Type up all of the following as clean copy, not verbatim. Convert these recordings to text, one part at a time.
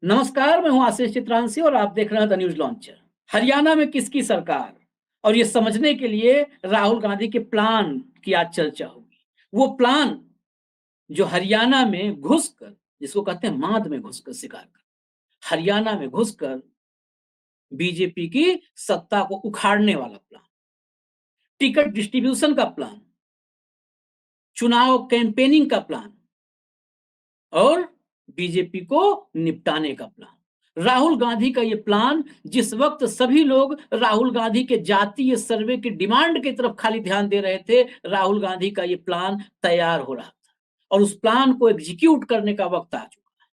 नमस्कार, मैं हूं आशीष चित्रांशी और आप देख रहे हैं द न्यूज लॉन्चर। हरियाणा में किसकी सरकार, और ये समझने के लिए राहुल गांधी के प्लान की आज चर्चा होगी। वो प्लान जो हरियाणा में घुसकर, जिसको कहते हैं माद में घुसकर शिकार कर, हरियाणा में घुसकर बीजेपी की सत्ता को उखाड़ने वाला प्लान, टिकट डिस्ट्रीब्यूशन का प्लान, चुनाव कैंपेनिंग का प्लान और बीजेपी को निपटाने का प्लान। राहुल गांधी का यह प्लान, जिस वक्त सभी लोग राहुल गांधी के जातीय सर्वे की डिमांड की तरफ खाली ध्यान दे रहे थे, राहुल गांधी का यह प्लान तैयार हो रहा था और उस प्लान को एग्जीक्यूट करने का वक्त आ चुका है।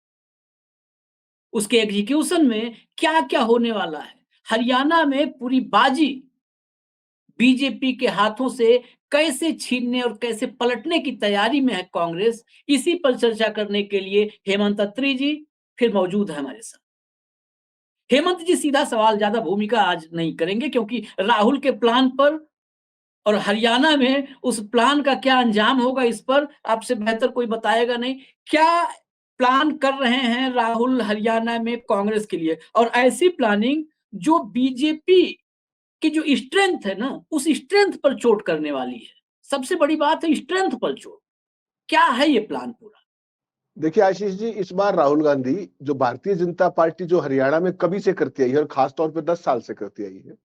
उसके एग्जीक्यूशन में क्या क्या होने वाला है, हरियाणा में पूरी बाजी बीजेपी के हाथों से कैसे छीनने और कैसे पलटने की तैयारी में है कांग्रेस, इसी पर चर्चा करने के लिए हेमंत अत्री जी फिर मौजूद है हमारे साथ। हेमंत जी सीधा सवाल, ज्यादा भूमिका आज नहीं करेंगे क्योंकि राहुल के प्लान पर और हरियाणा में उस प्लान का क्या अंजाम होगा इस पर आपसे बेहतर कोई बताएगा नहीं। क्या प्लान कर रहे हैं राहुल हरियाणा में कांग्रेस के लिए, और ऐसी प्लानिंग जो बीजेपी कि जो स्ट्रेंथ है ना, उस स्ट्रेंथ पर चोट करने वाली है। सबसे बड़ी बात है स्ट्रेंथ पर चोट। क्या है ये प्लान पूरा? देखिए आशीष जी, इस बार राहुल गांधी जो भारतीय जनता पार्टी जो हरियाणा में कभी से करती आई है और खासतौर पे 10 साल से करती आई है,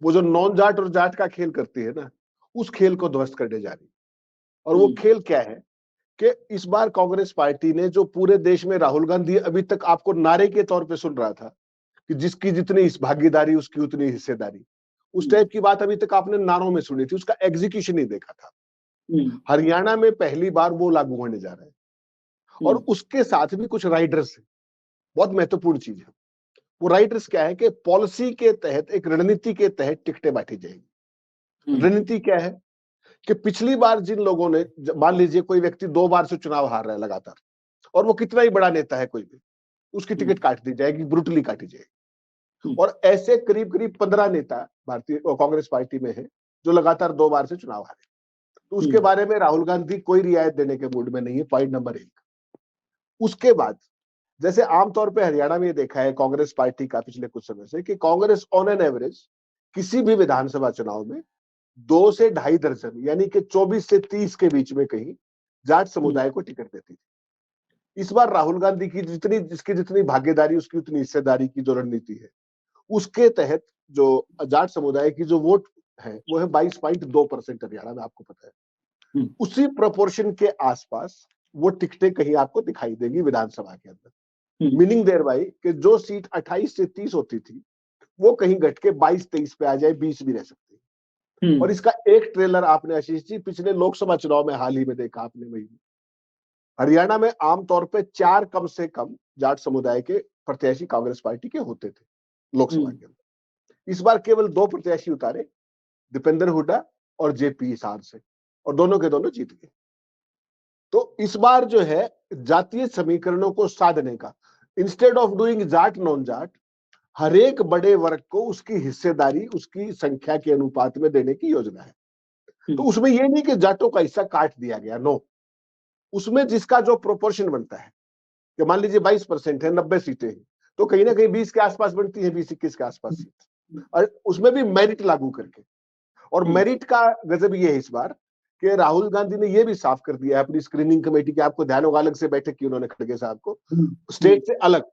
वो जो नॉन जाट और जाट का खेल करती है ना, उस खेल को ध्वस्त करने जा रही है। और वो खेल क्या है कि इस बार कांग्रेस पार्टी ने जो पूरे देश में राहुल गांधी अभी तक आपको नारे के तौर पे सुन रहा था कि जिसकी जितनी इस भागीदारी उसकी उतनी हिस्सेदारी, उस टाइप की बात अभी तक आपने नारों में सुनी थी, उसका एग्जीक्यूशन नहीं देखा था। हरियाणा में पहली बार वो लागू होने जा रहा है और उसके साथ भी कुछ राइडर्स है। बहुत महत्वपूर्ण चीज है वो राइडर्स क्या है कि पॉलिसी के तहत, एक रणनीति के तहत टिकटें बांटी जाएंगी। रणनीति क्या है कि पिछली बार जिन लोगों ने, मान लीजिए कोई व्यक्ति 2 बार से चुनाव हार रहा है लगातार और वो कितना ही बड़ा नेता है कोई भी, उसकी टिकट काट दी जाएगी, ब्रूटली काटी जाएगी। और ऐसे करीब करीब 15 नेता भारतीय कांग्रेस पार्टी में है जो लगातार 2 बार से चुनाव हारे। तो उसके बारे में राहुल गांधी कोई रियायत देने के मूड में नहीं है, पॉइंट नंबर 1। उसके बाद जैसे आमतौर पे हरियाणा में देखा है कांग्रेस पार्टी का पिछले कुछ समय से कि कांग्रेस ऑन एन एवरेज किसी भी विधानसभा चुनाव में 2 से 2.5 दर्जन यानी कि 24 से 30 के बीच में कहीं जाट समुदाय को टिकट देती थी। इस बार राहुल गांधी की जिसकी जितनी भागीदारी उसकी उतनी हिस्सेदारी की जो रणनीति है, उसके तहत जो जाट समुदाय की जो वोट है वो है 22.2% हरियाणा में, आपको पता है। उसी प्रोपोर्शन के आसपास वो टिकटें कहीं आपको दिखाई देगी विधानसभा के अंदर। मीनिंग देयर बाई कि जो सीट 28 से 30 होती थी वो कहीं घट के 22-23 पे आ जाए, 20 भी रह सकती है। और इसका एक ट्रेलर आपने आशीष जी पिछले लोकसभा चुनाव में हाल ही में देखा आपने। वही हरियाणा में आमतौर पे 4 कम से कम जाट समुदाय के प्रत्याशी कांग्रेस पार्टी के होते थे लोकसभा के अंदर। इस बार केवल 2 प्रत्याशी उतारे, दीपेंद्र हुड्डा और जेपी हिसार से, और दोनों के दोनों जीत गए। तो इस बार जो है जातीय समीकरणों को साधने का, instead of doing Jat non Jat, हर एक बड़े वर्ग को उसकी हिस्सेदारी उसकी संख्या के अनुपात में देने की योजना है। तो उसमें यह नहीं कि जाटों का हिस्सा काट दिया गया, नो। उसमें जिसका जो प्रोपोर्शन बनता है कि मान लीजिए 22% है, 90 सीटें हैं, तो कहीं ना कहीं 20 के आसपास बनती है, 20-21 के आसपास सीट, और उसमें भी मेरिट लागू करके। और मेरिट का गजब ये है इस बार कि राहुल गांधी ने यह भी साफ कर दिया है अपनी स्क्रीनिंग कमेटी के, आपको ध्यान होगा अलग से बैठक की उन्होंने खड़गे साहब को, स्टेट से अलग।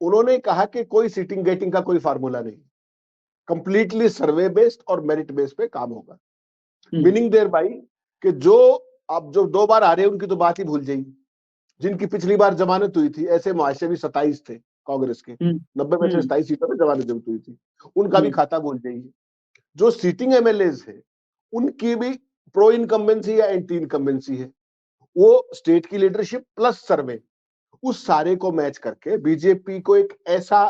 उन्होंने कहा कि कोई सीटिंग गेटिंग का कोई फार्मूला नहीं, कंप्लीटली सर्वे बेस्ड और मेरिट बेस्ड पे काम होगा। मीनिंग देयर बाई कि जो अब जो 2 बार आ रहे हैं उनकी तो बात ही भूल जाएगी। जिनकी पिछली बार जमानत हुई थी, ऐसे मुआशे भी 27 थे कांग्रेस के, 90 में से 27 सीटों में जमानत जब्त हुई थी, उनका भी खाता भूल जाइए। जो सीटिंग एमएलएज है उनकी भी प्रो इनकम्बेंसी या एंटी इनकम्बेंसी है, वो स्टेट की लीडरशिप प्लस सर्वे, उस सारे को मैच करके बीजेपी को एक ऐसा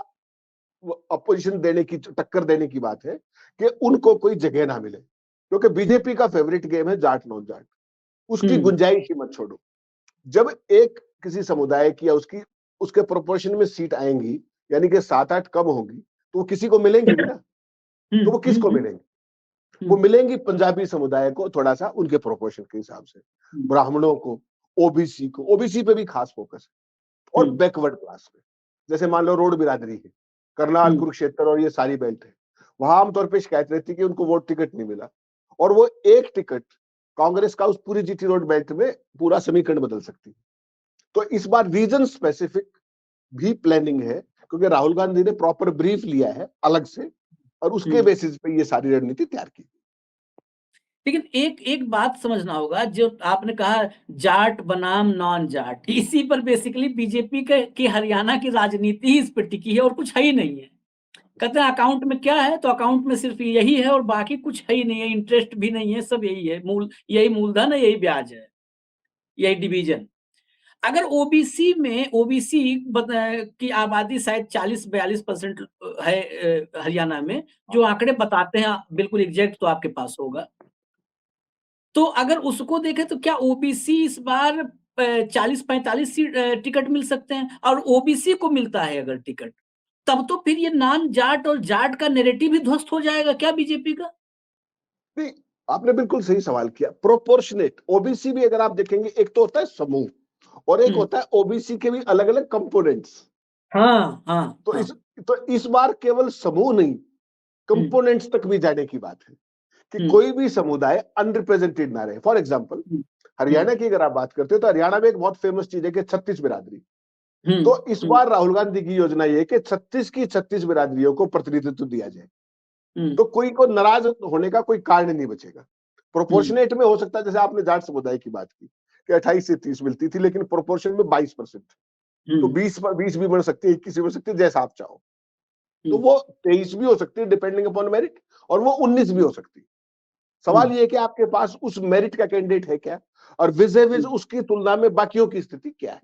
अपोजिशन देने की, टक्कर देने की बात है कि उनको कोई जगह ना मिले। क्योंकि बीजेपी का फेवरेट गेम है जाट नॉन जाट, उसकी गुंजाइश ही मत छोड़ो। जब एक किसी समुदाय की या उसके प्रोपोर्शन में सीट आएंगी, यानी कि 7-8 कम होंगी, तो वो किसी को मिलेंगी भी ना। तो वो किसको मिलेंगी? वो मिलेंगी पंजाबी समुदाय को, थोड़ा सा उनके प्रोपोर्शन के हिसाब से, ब्राह्मणों को, ओबीसी को, ओबीसी पे भी खास फोकस है, और बैकवर्ड क्लास पे। जैसे मान लो रोड बिरादरी है, करनाल, कुरुक्षेत्र और ये सारी बेल्ट है, वहां आमतौर पे शिकायत रहती है कि उनको वोट टिकट नहीं मिला, और वो एक टिकट कांग्रेस का उस पूरी जीटी रोड बेल्ट में पूरा समीकरण बदल सकती है। तो इस बार रीजन स्पेसिफिक भी प्लानिंग है, क्योंकि राहुल गांधी ने प्रॉपर ब्रीफ लिया है अलग से, और उसके बेसिस पे ये सारी रणनीति तैयार की। लेकिन एक एक बात समझना होगा, जो आपने कहा जाट बनाम नॉन जाट, इसी पर बेसिकली बीजेपी की हरियाणा की राजनीति ही इस पर टिकी है और कुछ है ही नहीं है। कहते हैं अकाउंट में क्या है, तो अकाउंट में सिर्फ यही है और बाकी कुछ है ही नहीं है, इंटरेस्ट भी नहीं है, सब यही है, यही मूलधन है, यही ब्याज है, यही डिवीजन। अगर ओबीसी में ओबीसी की आबादी शायद 40-42% है हरियाणा में, जो आंकड़े बताते हैं, बिल्कुल एग्जैक्ट तो आपके पास होगा। तो अगर उसको देखें तो क्या ओबीसी इस बार 40-45 सीट टिकट मिल सकते हैं, और ओबीसी को मिलता है अगर टिकट, तब तो फिर ये नॉन जाट और जाट का नैरेटिव ही ध्वस्त हो जाएगा क्या बीजेपी का? नहीं, आपने बिल्कुल सही सवाल किया। प्रोपोर्शनेट ओबीसी भी अगर आप देखेंगे, एक तो होता है समूह और एक होता है ओबीसी के भी अलग अलग कंपोनेंट्स। हाँ हाँ तो हाँ। इस बार केवल समूह नहीं, कंपोनेंट्स तक भी जाने की बात है कि कोई भी समुदाय अनरिप्रेजेंटेड ना रहे। फॉर एग्जाम्पल, हरियाणा की अगर आप बात करते हो तो हरियाणा में एक बहुत फेमस चीज है कि 36 बिरादरी। तो इस बार राहुल गांधी की योजना ये है कि 36 की 36 बिरादरियों को प्रतिनिधित्व दिया जाए, तो कोई को नाराज होने का कोई कारण नहीं बचेगा। प्रोपोर्शनेट में हो सकता है, जैसे आपने जाट समुदाय की बात की कि 28 से 30 मिलती थी, लेकिन प्रोपोर्शन में 22%, तो 20 भी बढ़ सकती है, 21 भी बढ़ सकती है, जैसा आप चाहो। तो वो 23 भी हो सकती है डिपेंडिंग अपॉन मेरिट, और वो 19 भी हो सकती है। सवाल ये है कि आपके पास उस मेरिट का कैंडिडेट है क्या, और विज उसकी तुलना में बाकियों की स्थिति क्या है।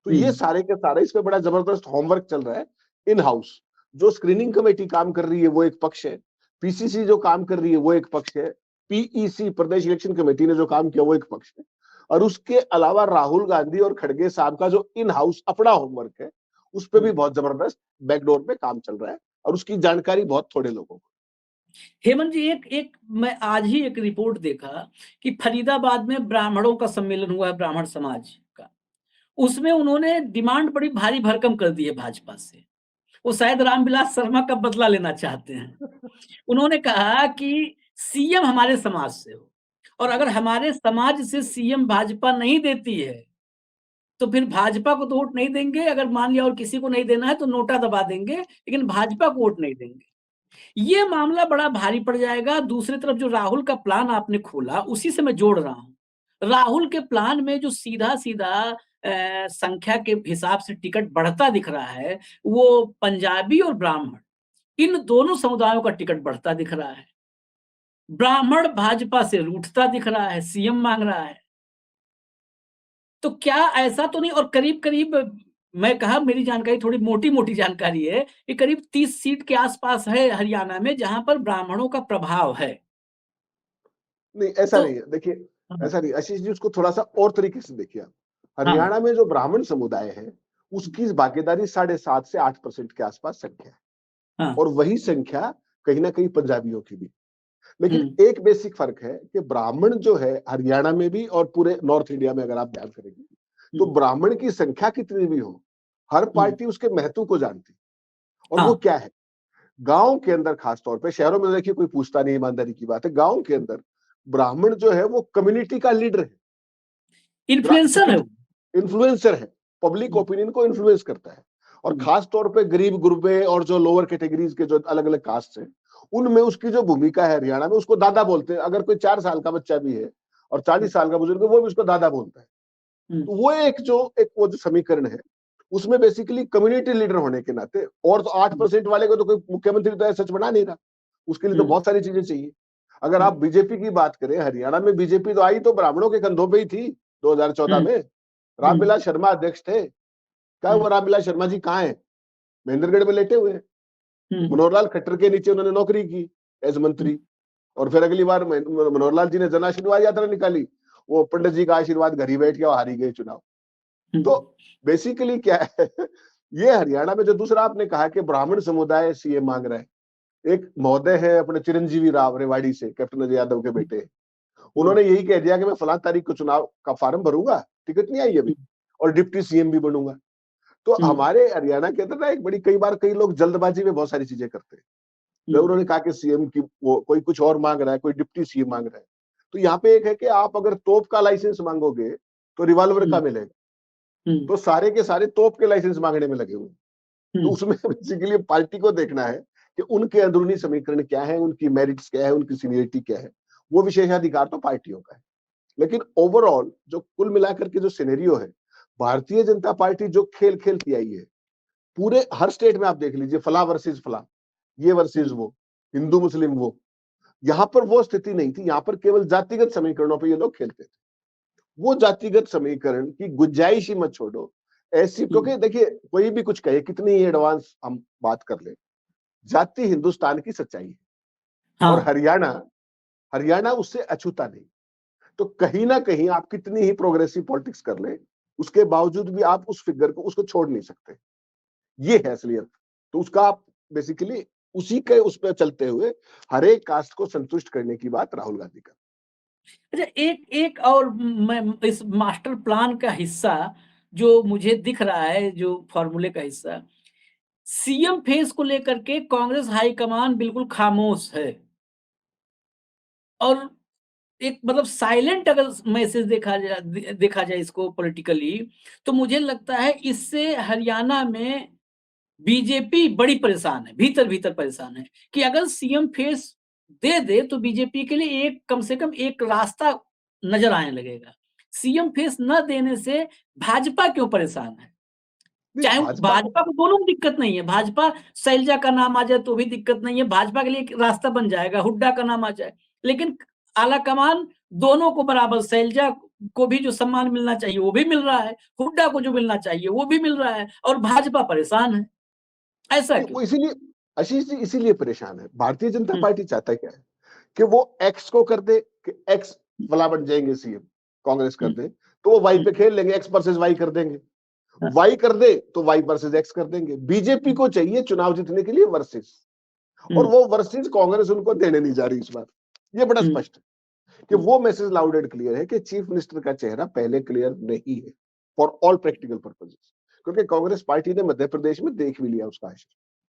तो ये सारे के सारे इस पे बड़ा जबरदस्त होमवर्क चल रहा है इन हाउस। जो स्क्रीनिंग कमेटी काम कर रही है वो एक पक्ष है, पीसीसी जो काम कर रही है वो एक पक्ष है, पीईसी प्रदेश इलेक्शन कमेटी ने जो काम किया वो एक पक्ष है, और उसके अलावा राहुल गांधी और खड़गे साहब का जो इन हाउस अपना होमवर्क है, उस पर भी बहुत जबरदस्त बैकडोर पे काम चल रहा है, और उसकी जानकारी बहुत थोड़े लोगों को। हेमंत जी, एक एक मैं आज ही एक रिपोर्ट देखा कि फरीदाबाद में ब्राह्मणों का सम्मेलन हुआ है, ब्राह्मण समाज का। उसमें उन्होंने डिमांड बड़ी भारी भरकम कर दी है भाजपा से। वो शायद रामविलास शर्मा का बदला लेना चाहते हैं। उन्होंने कहा कि सीएम हमारे समाज से हो, और अगर हमारे समाज से सीएम भाजपा नहीं देती है, तो फिर भाजपा को तो वोट नहीं देंगे। अगर मान लिया और किसी को नहीं देना है तो नोटा दबा देंगे, लेकिन भाजपा को वोट नहीं देंगे। ये मामला बड़ा भारी पड़ जाएगा। दूसरी तरफ जो राहुल का प्लान आपने खोला, उसी से मैं जोड़ रहा हूं। राहुल के प्लान में जो सीधा सीधा संख्या के हिसाब से टिकट बढ़ता दिख रहा है, वो पंजाबी और ब्राह्मण, इन दोनों समुदायों का टिकट बढ़ता दिख रहा है। ब्राह्मण भाजपा से रूठता दिख रहा है, सीएम मांग रहा है। तो क्या ऐसा तो नहीं, और करीब करीब, मैं कहा मेरी जानकारी थोड़ी मोटी मोटी जानकारी है कि करीब 30 सीट के आसपास है हरियाणा में जहां पर ब्राह्मणों का प्रभाव है। नहीं, ऐसा तो नहीं है। देखिए, हाँ ऐसा नहीं, आशीष जी, उसको थोड़ा सा और तरीके से देखिए आप। हाँ हरियाणा में जो ब्राह्मण समुदाय है, उसकी भागीदारी 7.5 से 8% के आसपास संख्या है, हाँ। और वही संख्या कहीं ना कहीं पंजाबियों की भी। लेकिन हम्म, एक बेसिक फर्क है कि ब्राह्मण जो है हरियाणा में भी और पूरे नॉर्थ इंडिया में, अगर आप ध्यान करेंगे तो हम्म, ब्राह्मण की संख्या कितनी भी हो, हर हम्म, पार्टी उसके महत्व को जानती, और वो हाँ। क्या है। गांव के अंदर, खासतौर पे, शहरों में देखिए कोई पूछता नहीं, ईमानदारी की बात है, गांव के अंदर ब्राह्मण जो है वो कम्युनिटी का लीडर है, इन्फ्लुएंसर है वो। इन्फ्लुएंसर है, पब्लिक हम्म, ओपिनियन को इन्फ्लुएंस करता है। और हम्म, खास तौर पे गरीब गुरबे और जो लोअर कैटेगरीज के जो अलग अलग कास्ट हैं, उनमें उसकी जो भूमिका है हरियाणा में, उसको दादा बोलते हैं। अगर कोई 4 साल का बच्चा भी है और 40 साल का बुजुर्ग है, वो भी उसको दादा बोलता है। हम्म, तो वो वो जो समीकरण है, उसमें बेसिकली कम्युनिटी लीडर होने के नाते, और तो 8% वाले को तो कोई मुख्यमंत्री तो सच बना नहीं रहा, उसके लिए तो हम्म, बहुत सारी चीजें चाहिए। अगर आप हम्म, बीजेपी की बात करें, हरियाणा में बीजेपी तो आई तो ब्राह्मणों के कंधों पे ही थी 2014 हम्म, में। हम्म, रामविलास शर्मा अध्यक्ष थे। क्या हम्म, हुआ, रामविलास शर्मा जी कहाँ हैं? महेंद्रगढ़ में लेटे हुए हैं। हम्म, मनोहर लाल खट्टर के नीचे उन्होंने नौकरी की एज मंत्री, और फिर अगली बार मनोहर लाल जी ने जन आशीर्वाद यात्रा निकाली, वो पंडित जी का आशीर्वाद घर ही बैठ के हारी गए चुनाव। हम्म, तो बेसिकली क्या है, ये हरियाणा में जो दूसरा आपने कहा कि ब्राह्मण समुदाय सीएम मांग रहा है, एक महोदय है अपने चिरंजीवी राव रेवाड़ी से, कैप्टन अजय यादव के बेटे, उन्होंने यही कह दिया कि मैं फलां तारीख को चुनाव का फॉर्म भरूंगा, टिकट नहीं आई अभी, और डिप्टी सीएम भी बनूंगा। तो हमारे हरियाणा के अंदर ना एक बड़ी, कई बार कई लोग जल्दबाजी में बहुत सारी चीजें करते हैं। जब उन्होंने कहा कि सीएम की वो कोई कुछ और मांग रहा है, कोई डिप्टी सीएम मांग रहा है, तो यहाँ पे एक है कि आप अगर तोप का लाइसेंस मांगोगे तो रिवॉल्वर का मिलेगा, तो सारे के सारे तोप के लाइसेंस मांगने में लगे हुए। तो उसमें बेसिकली पार्टी को देखना है कि उनके अंदरूनी समीकरण क्या है, उनकी मेरिट्स क्या है, उनकी सीनियरिटी क्या है। वो विशेषाधिकार तो पार्टियों का है, लेकिन ओवरऑल जो कुल मिलाकर के जो सिनेरियो है, भारतीय जनता पार्टी जो खेल खेलती आई है पूरे हर स्टेट में, आप देख लीजिए, फला वर्सेस फला, ये वर्सेस वो, हिंदू मुस्लिम वो, यहां पर वो स्थिति नहीं थी। यहां पर केवल जातिगत समीकरणों पर ये लोग खेलते थे। वो जातिगत समीकरण की गुंजाइश ही मत छोड़ो ऐसी, क्योंकि देखिए कोई भी कुछ कहे, कितनी ही एडवांस हम बात कर ले, जाति हिंदुस्तान की सच्चाई है। और हरियाणा उससे अछूता नहीं। तो कहीं ना कहीं आप कितनी ही प्रोग्रेसिव पॉलिटिक्स कर ले, उसके बावजूद भी आप उस फिगर को उसको छोड़ नहीं सकते। ये है असलियत। तो उसका आप बेसिकली उसी के उस पर चलते हुए हर एक कास्ट को संतुष्ट करने की बात राहुल गांधी का। अच्छा, एक और मैं इस मास्टर प्लान का हिस्सा जो मुझे दिख रहा है, जो फॉर्मूले का हिस्सा, सीएम फेस को लेकर के कांग्रेस हाईकमान बिल्कुल खामोश है। और एक मतलब साइलेंट अगर मैसेज देखा जाए इसको पॉलिटिकली, तो मुझे लगता है इससे हरियाणा में बीजेपी बड़ी परेशान है, भीतर-भीतर परेशान है कि अगर सीएम फेस दे दे तो बीजेपी के लिए एक कम से कम एक रास्ता नज़र आने लगेगा। सीएम फेस न देने से भाजपा क्यों परेशान है? चाहे भाजपा को भाजपा को दोनों में दिक्कत नहीं है, भाजपा शैलजा का नाम आ जाए तो भी दिक्कत नहीं है, भाजपा के लिए एक रास्ता बन जाएगा, हुड्डा का नाम आ जाए। लेकिन आलाकमान दोनों को बराबर, शैलजा को भी जो सम्मान मिलना चाहिए वो भी मिल रहा है, हुड्डा को जो मिलना चाहिए वो भी मिल रहा है और भाजपा परेशान है। ऐसा क्यों? वो इसीलिए, आशीष जी, इसीलिए परेशान है। भारतीय जनता हुँ, पार्टी चाहता क्या है कि वो एक्स को कर दे कि एक्स हुँ, वाला बन जाएंगे सीएम, कांग्रेस कर हुँ, दे तो वो वाई हुँ, पे खेल लेंगे, एक्स वर्सेस वाई कर देंगे। हाँ, वाई कर दे तो वाई वर्सेस एक्स कर देंगे। बीजेपी को चाहिए चुनाव जीतने के लिए वर्सेस, और हुँ, वो वर्सेस कांग्रेस उनको देने नहीं जा रही इस बार। ये बड़ा हुँ, स्पष्ट है कि वो मैसेज लाउड एंड क्लियर है कि चीफ मिनिस्टर का चेहरा पहले क्लियर नहीं है फॉर ऑल प्रैक्टिकल पर्पजेस। क्योंकि कांग्रेस पार्टी ने मध्य प्रदेश में देख भी लिया उसका असर,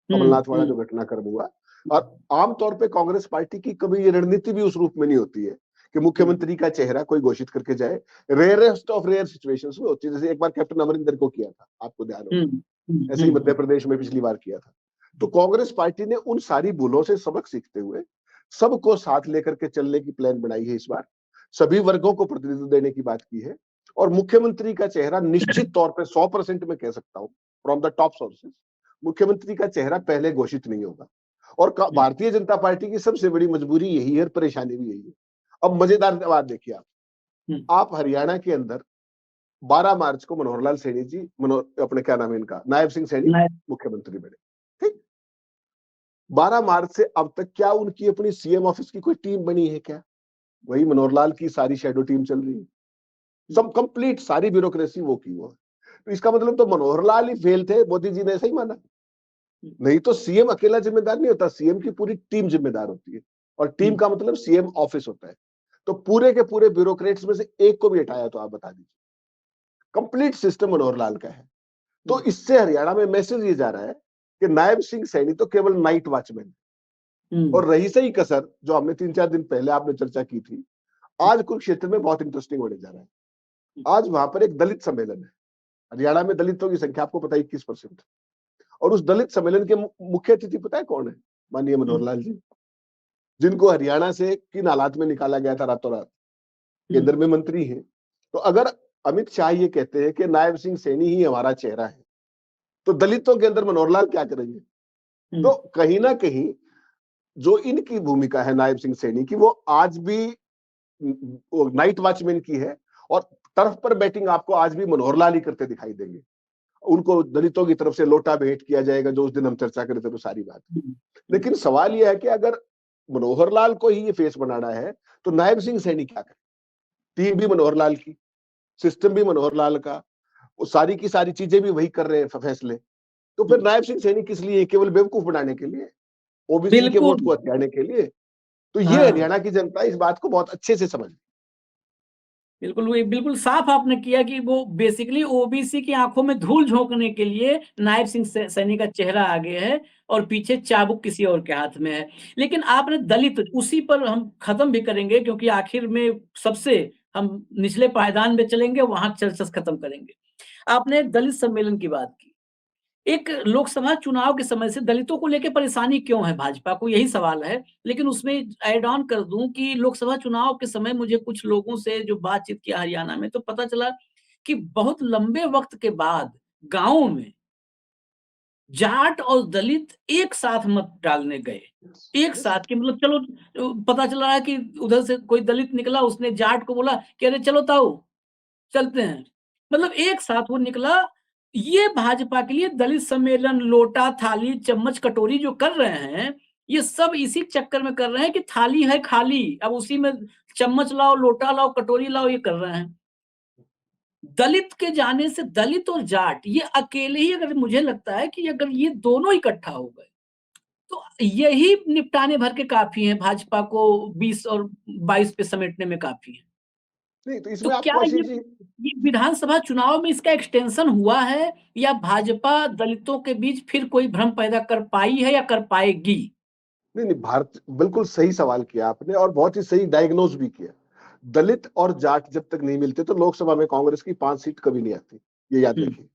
हुँ, कमलनाथ वाला जो घटनाक्रम हुआ। और आमतौर पे कांग्रेस पार्टी की कभी ये रणनीति भी उस रूप में नहीं होती है कि हुँ, मुख्यमंत्री का चेहरा कोई घोषित करके जाए। रेयरेस्ट ऑफ रेयर सिचुएशंस में होती है, जैसे एक बार कैप्टन अमरिंदर को किया था, आपको ध्यान हुँ, होगा। हुँ, ऐसे ही हुँ, मध्य प्रदेश में पिछली बार किया था। तो कांग्रेस पार्टी ने उन सारी भूलों से सबक सीखते हुए सबको साथ लेकर के चलने की प्लान बनाई है इस बार। सभी वर्गों को प्रतिनिधित्व देने की बात की है। और मुख्यमंत्री का चेहरा निश्चित तौर पे 100% मैं कह सकता हूं फ्रॉम द टॉप सोर्सेज, मुख्यमंत्री का चेहरा पहले घोषित नहीं होगा। और हुँ, भारतीय जनता पार्टी की सबसे बड़ी मजबूरी यही है, परेशानी भी यही है। अब मजेदार बात देखिए, हुँ, आप हरियाणा के अंदर 12 मार्च को मनोहर लाल सैनी जी, अपने क्या नाम है इनका, नायब सिंह सैनी मैं मुख्यमंत्री बने। ठीक, 12 मार्च से अब तक क्या उनकी अपनी सीएम ऑफिस की कोई टीम बनी है क्या? वही मनोहर लाल की सारी शैडो टीम चल रही है। सब कंप्लीट सारी ब्यूरोक्रेसी वो की वो है। तो इसका मतलब तो मनोहर लाल ही फेल थे, मोदी जी ने ऐसा ही माना। नहीं तो सीएम अकेला जिम्मेदार नहीं होता, सीएम की पूरी टीम जिम्मेदार होती है। और टीम हुँ, का मतलब सीएम ऑफिस होता है। तो पूरे के पूरे ब्यूरोक्रेट्स में से एक को भी हटाया तो आप बता दीजिए, कंप्लीट सिस्टम मनोहर लाल का है। तो हुँ, इससे हरियाणा में मैसेज ये जा रहा है कि नायब सिंह सैनी तो केवल नाइट वॉचमैन। हुँ, और रही सही कसर जो हमने 3-4 दिन पहले आपने चर्चा की थी, आज कुरुक्षेत्र में बहुत इंटरेस्टिंग होने जा रहा है। आज वहां पर एक दलित सम्मेलन है। हरियाणा में दलितों की संख्या आपको पता है 21%। और उस दलित सम्मेलन के मुख्य अतिथि पता है कौन है? माननीय मनोहर हुँ, लाल जी, जिनको हरियाणा से किन हालात में निकाला गया था रातों रात, हुँ, केंद्र में मंत्री हैं। तो अगर अमित शाह ये कहते हैं कि नायब सिंह सैनी ही हमारा चेहरा है, तो दलितों के अंदर मनोहर लाल क्या करेंगे? हुँ, तो कहीं ना कहीं जो इनकी भूमिका है नायब सिंह सैनी की, वो आज भी नाइट वॉचमैन की है। और टर्फ पर बैटिंग आपको आज भी मनोहर लाल ही करते दिखाई देंगे। उनको दलितों की तरफ से लोटा भेंट किया जाएगा, जो उस दिन हम चर्चा कर रहे थे, वो सारी बात। हुँ, लेकिन सवाल यह है कि अगर मनोहर लाल को ही ये फेस बनाना है तो नायब सिंह सैनी क्या करे? टीम भी मनोहर लाल की, सिस्टम भी मनोहर लाल का, वो सारी की सारी चीजें भी वही कर रहे हैं फैसले। तो हुँ, फिर नायब सिंह सैनी किस लिए? केवल बेवकूफ बनाने के लिए, ओबीसी के बिल्कुल, वोट को हथियाने के लिए। तो ये हाँ। हरियाणा की जनता इस बात को बहुत अच्छे से समझ बिल्कुल, वो बिल्कुल साफ आपने किया कि वो बेसिकली ओबीसी की आँखों में धूल झोंकने के लिए नायब सिंह सैनी का चेहरा आगे है और पीछे चाबुक किसी और के हाथ में है। लेकिन आपने दलित उसी पर हम खत्म भी करेंगे क्योंकि आखिर में सबसे हम निचले पायदान में चलेंगे, वहाँ चर्चा खत्म करेंगे। आपने दलित सम्मेलन की बात की। एक लोकसभा चुनाव के समय से दलितों को लेके परेशानी क्यों है भाजपा को? यही सवाल है। लेकिन उसमें ऐड ऑन कर दूँ कि लोकसभा चुनाव के समय मुझे कुछ लोगों से जो बातचीत किया हरियाणा में, तो पता चला कि बहुत लंबे वक़्त के बाद गाँवों में जाट और दलित एक साथ मत डालने गए। एक साथ कि मतलब चलो पता चल रहा है कि उधर से कोई दलित निकला, उसने जाट को बोला कि अरे चलो ताऊ चलते हैं। मतलब एक साथ वो निकला, ये भाजपा के लिए दलित सम्मेलन, लोटा, थाली, चम्मच, कटोरी जो कर रहे हैं, ये सब इसी चक्कर में कर रहे हैं कि थाली है खाली, अब उसी में चम्मच लाओ, लोटा लाओ, कटोरी लाओ, ये कर रहे हैं। दलित के जाने से दलित और जाट ये अकेले ही अगर मुझे लगता है कि अगर ये दोनों इकट्ठा हो गए, तो यही निपटाने भर के काफ़ी हैं, भाजपा को 20 और 22 पे समेटने में काफ़ी है। नहीं तो तो इसमें क्या आपको आशीष जी, ये विधानसभा चुनाव में इसका एक्सटेंशन हुआ है या भाजपा दलितों के बीच फिर कोई भ्रम पैदा कर पाई है या कर पाएगी? नहीं नहीं, भारत बिल्कुल सही सवाल किया आपने और बहुत ही सही डायग्नोज भी किया। दलित और जाट जब तक नहीं मिलते तो लोकसभा में कांग्रेस की 5 सीट कभी नहीं आती, ये याद हुँ, रखिए।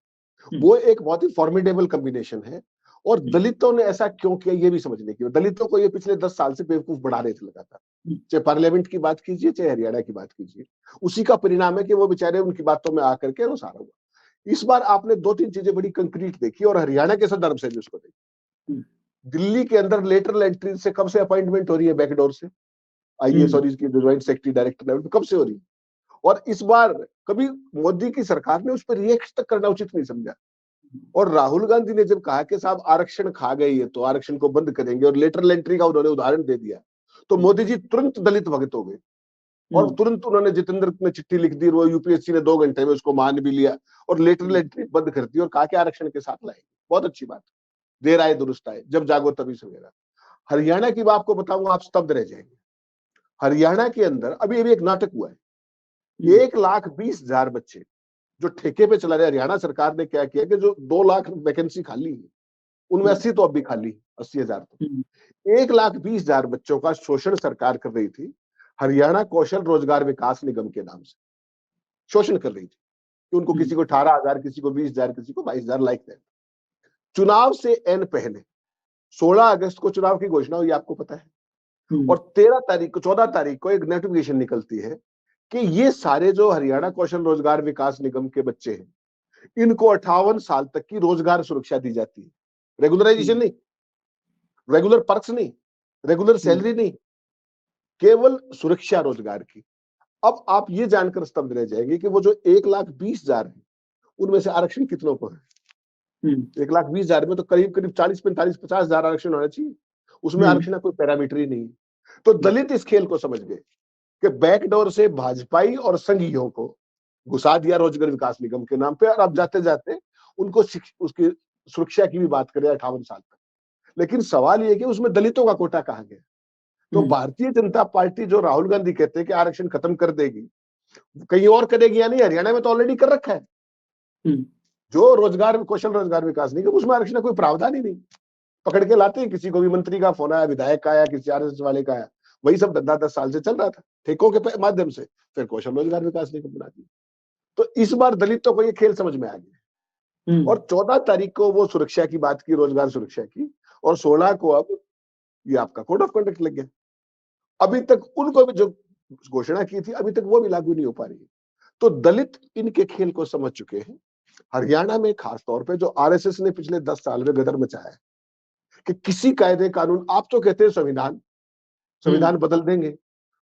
हुँ, वो एक बहुत ही फॉर्मिडेबल कॉम्बिनेशन है और हुँ, दलितों ने ऐसा क्यों किया ये भी समझने की। दलितों को ये पिछले 10 साल से बेवकूफ बना रहे थे लगातार। हुँ, चाहे पार्लियामेंट की बात कीजिए, चाहे हरियाणा की बात कीजिए। उसी का परिणाम है कि वो बेचारे उनकी बातों में आकर के वो सारा हुआ। इस बार आपने 2-3 चीजें बड़ी कंक्रीट देखी और हरियाणा के संदर्भ से भी उसको देखी। हुँ, दिल्ली के अंदर लेटरल एंट्री से कब से अपॉइंटमेंट हो रही है बैकडोर से? आईएएस हुँ, और इसकी ज्वाइंट सेक्रेटरी डायरेक्टर लेवल पे कब से हो रही है? और इस बार कभी मोदी की सरकार ने उस पर रिएक्ट तक करना उचित नहीं समझा। और राहुल गांधी ने जब कहा कि साहब आरक्षण खा गई है तो आरक्षण को बंद करेंगे और लेटरल एंट्री का उन्होंने उदाहरण दे दिया, तो हुँ, मोदी जी तुरंत दलित भगत हो गए हुँ, और तुरंत उन्होंने जितेंद्र ने चिट्ठी लिख दी, वो यूपीएससी ने 2 घंटे में उसको मान भी लिया और लेटरल हुँ, एंट्री बंद कर दी और कहा कि आरक्षण के साथ लाएंगे। बहुत अच्छी बात, देर आए दुरुस्त आए, जब जागो तभी सवेरा। हरियाणा की बात आपको बताऊंगा, आप स्तब्ध रह जाएंगे। हरियाणा के अंदर अभी अभी एक नाटक हुआ है। हुँ, 1,20,000 बच्चे जो ठेके पे चला रहे, हरियाणा सरकार ने क्या किया कि जो 2 लाख वैकेंसी खाली है उनमें हुँ, 80 तो अब भी खाली, 80,000 तो हुँ, 1,20,000 बच्चों का शोषण सरकार कर रही थी। हरियाणा कौशल रोजगार विकास निगम के नाम से शोषण कर रही थी कि उनको हुँ, किसी को 18,000, किसी को 20,000, किसी को 22,000 लाइक दैट। चुनाव से एन पहले 16 अगस्त को चुनाव की घोषणा हुई, आपको पता है। हुँ, और 13 तारीख को, 14 तारीख को एक नोटिफिकेशन निकलती है कि ये सारे जो हरियाणा कौशल रोजगार विकास निगम के बच्चे हैं, इनको 58 साल तक की रोजगार सुरक्षा दी जाती है। रेगुलराइजेशन हुँ, नहीं, रेगुलर पर्क्स नहीं, रेगुलर हुँ, सैलरी नहीं, केवल सुरक्षा रोजगार की। अब आप ये जानकर स्तब्ध रह जाएंगे कि वो जो 1,20,000 है उनमें से आरक्षण कितनों को है? हुँ, 1,20,000 में तो करीब करीब 40, 45, 50,000 आरक्षण होना चाहिए। उसमें हुँ, आरक्षण का कोई पैरामीटर ही नहीं है। तो दलित इस खेल को समझ गए कि बैकडोर से भाजपाई और संघियों को घुसा दिया रोजगार विकास निगम के नाम पे और अब जाते जाते उनको उसकी सुरक्षा की भी बात करें 58 साल तक। लेकिन सवाल ये कि उसमें दलितों का कोटा कहाँ गया? तो हुँ, भारतीय जनता पार्टी जो राहुल गांधी कहते हैं कि आरक्षण खत्म कर देगी, कहीं और करेगी या नहीं? हरियाणा में तो ऑलरेडी कर रखा है। हुँ, जो रोजगार कौशल रोजगार विकास निगम, उसमें आरक्षण का कोई प्रावधान ही नहीं। पकड़ के लाते हैं, किसी को भी मंत्री का फोन आया, विधायक का आया, किसी आरएसएस वाले का आया, वही सब धंधा 10 साल से चल रहा था ठेकों के माध्यम से। फिर कौशल रोजगार विकास निगम बना दिया। तो इस बार दलितों को ये खेल समझ में आ गया हुँ, और 14 तारीख को वो सुरक्षा की बात की, रोजगार सुरक्षा की, और 16 को अब ये आपका कोड ऑफ कंडक्ट लग गया। अभी तक उनको भी जो घोषणा की थी अभी तक वो भी लागू नहीं हो पा रही है। तो दलित इनके खेल को समझ चुके हैं। हरियाणा में खास तौर पे जो आरएसएस ने पिछले 10 साल में गदर मचाया है कि किसी कायदे कानून, आप तो कहते हैं संविधान, हुँ, संविधान बदल देंगे।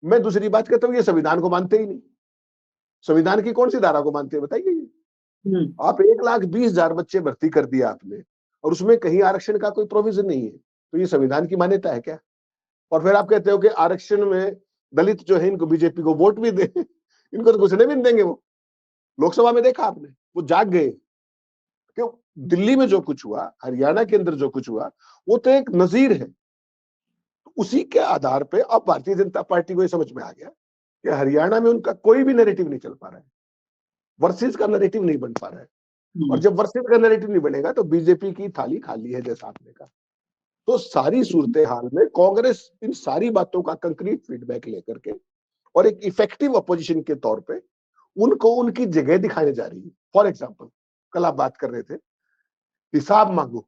मैं दूसरी बात कहता हूँ, ये संविधान को मानते ही नहीं। संविधान की कौन सी धारा को मानते हैं बताइए? हुँ, आप 1,20,000 बच्चे भर्ती कर दिया आपने और उसमें कहीं आरक्षण का कोई प्रोविजन नहीं है, तो ये संविधान की मान्यता है क्या? और फिर आप कहते हो कि आरक्षण में दलित जो है इनको बीजेपी को वोट भी दे इनको तो घुसने भी नहीं देंगे। वो लोकसभा में देखा आपने, वो जाग गए। क्यों? दिल्ली में जो कुछ हुआ, हरियाणा के अंदर जो कुछ हुआ, वो तो एक नजीर है। उसी के आधार पे अब भारतीय जनता पार्टी को ये समझ में आ गया कि हरियाणा में उनका कोई भी नैरेटिव नहीं चल पा रहा है, वर्सेस का नैरेटिव नहीं बन पा रहा है। और जब वर्सेस का नैरेटिव नहीं बनेगा तो बीजेपी की थाली खाली है, जैसा आपने कहा। तो सारी सूरत हाल में कांग्रेस इन सारी बातों का कंक्रीट फीडबैक लेकर के और एक इफेक्टिव अपोजिशन के तौर पे उनको उनकी जगह दिखाने जा रही है। फॉर एग्जाम्पल, कल आप बात कर रहे थे हिसाब मांगो,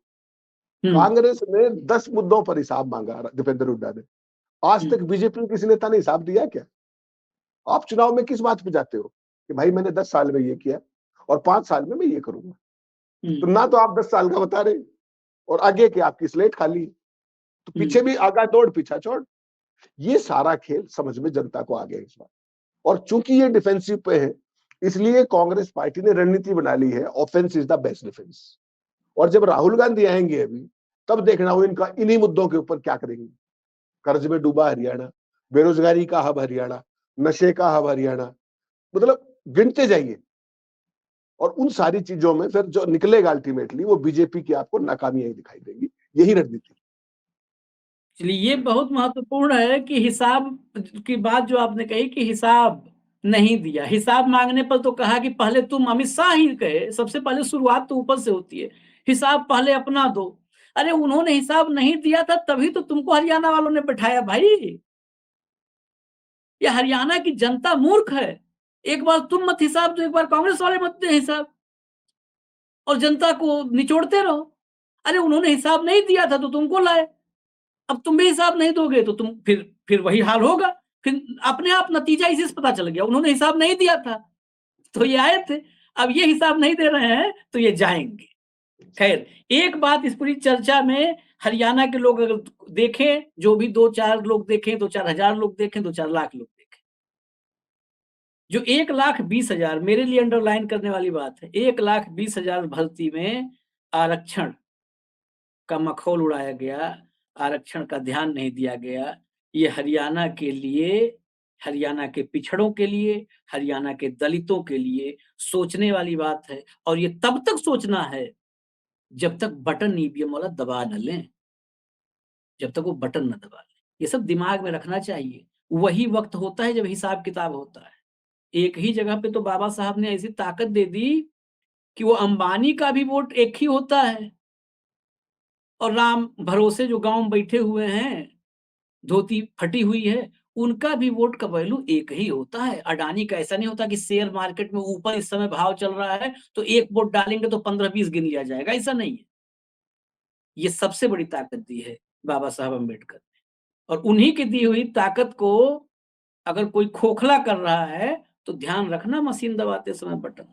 कांग्रेस ने 10 मुद्दों पर हिसाब मांगा दीपेंद्र हुड्डा ने। आज तक बीजेपी में किसी नेता ने हिसाब दिया क्या? आप चुनाव में किस बात पे जाते हो कि भाई मैंने 10 साल में ये किया और 5 साल में मैं ये करूंगा? तो ना तो आप 10 साल का बता रहे और आगे की आपकी स्लेट खाली, तो पीछे भी आगा दौड़ पीछा छोड़। ये सारा खेल समझ में जनता को आ गया इस बार। और चूंकि ये डिफेंसिव पे है, इसलिए कांग्रेस पार्टी ने रणनीति बना ली है, offence is the best defence. और जब राहुल गांधी आएंगे अभी, तब देखना हो इनका इन्हीं मुद्दों के ऊपर क्या करेंगे। कर्ज में डूबा हरियाणा, बेरोजगारी का हब हरियाणा, नशे का हब हरियाणा, मतलब गिनते जाइए। और उन सारी चीजों में फिर जो निकलेगा अल्टीमेटली वो बीजेपी की आपको नाकामियां ही दिखाई देंगी। यही रणनीति। चलिए, ये बहुत महत्वपूर्ण है कि हिसाब की बात जो आपने कही कि हिसाब नहीं दिया। हिसाब मांगने पर तो कहा कि पहले तुम, अमित शाह ही कहे, सबसे पहले शुरुआत तो ऊपर से होती है, हिसाब पहले अपना दो। अरे उन्होंने हिसाब नहीं दिया था, तभी तो तुमको हरियाणा वालों ने बैठाया भाई। ये हरियाणा की जनता मूर्ख है। एक बार तुम मत हिसाब दो, एक बार कांग्रेस वाले मत दे हिसाब, और जनता को निचोड़ते रहो। अरे उन्होंने हिसाब नहीं दिया था तो तुमको लाए, अब तुम भी हिसाब नहीं दोगे तो तुम फिर वही हाल होगा। फिर अपने आप नतीजा इसी से पता चल गया, उन्होंने हिसाब नहीं दिया था तो ये आए थे, अब ये हिसाब नहीं दे रहे हैं तो ये जाएंगे। खैर, एक बात इस पूरी चर्चा में हरियाणा के लोग अगर देखें, जो भी 2-4 लोग देखें, 2-4 हजार लोग देखें, 2-4 लाख लोग देखें, जो 1,20,000 मेरे लिए अंडरलाइन करने वाली बात है, 1,20,000 भर्ती में आरक्षण का मखौल उड़ाया गया, आरक्षण का ध्यान नहीं दिया गया। ये हरियाणा के लिए, हरियाणा के पिछड़ों के लिए, हरियाणा के दलितों के लिए सोचने वाली बात है। और ये तब तक सोचना है जब तक बटन ईवीएम वाला दबा न लें, जब तक वो बटन न दबा लें। ये सब दिमाग में रखना चाहिए। वही वक्त होता है जब हिसाब किताब होता है। एक ही जगह पे तो बाबा साहब ने ऐसी ताकत दे दी कि वो अंबानी का भी वोट एक ही होता है, और राम भरोसे जो गांव में बैठे हुए हैं, धोती फटी हुई है, उनका भी वोट का वैल्यू एक ही होता है। अडानी का ऐसा नहीं होता कि शेयर मार्केट में ऊपर इस समय भाव चल रहा है तो एक वोट डालेंगे तो 15-20 गिन लिया जाएगा, ऐसा नहीं है। ये सबसे बड़ी ताकत दी है बाबा साहब अम्बेडकर ने, और उन्हीं की दी हुई ताकत को अगर कोई खोखला कर रहा है तो ध्यान रखना मशीन दबाते समय बटन,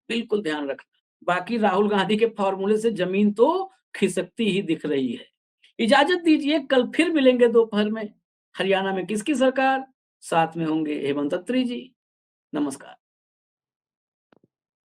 बिल्कुल ध्यान रखना। बाकी राहुल गांधी के फॉर्मूले से जमीन तो खिसकती ही दिख रही है। इजाजत दीजिए, कल फिर मिलेंगे दोपहर में। हरियाणा में किसकी सरकार, साथ में होंगे हेमंत अत्री जी। नमस्कार।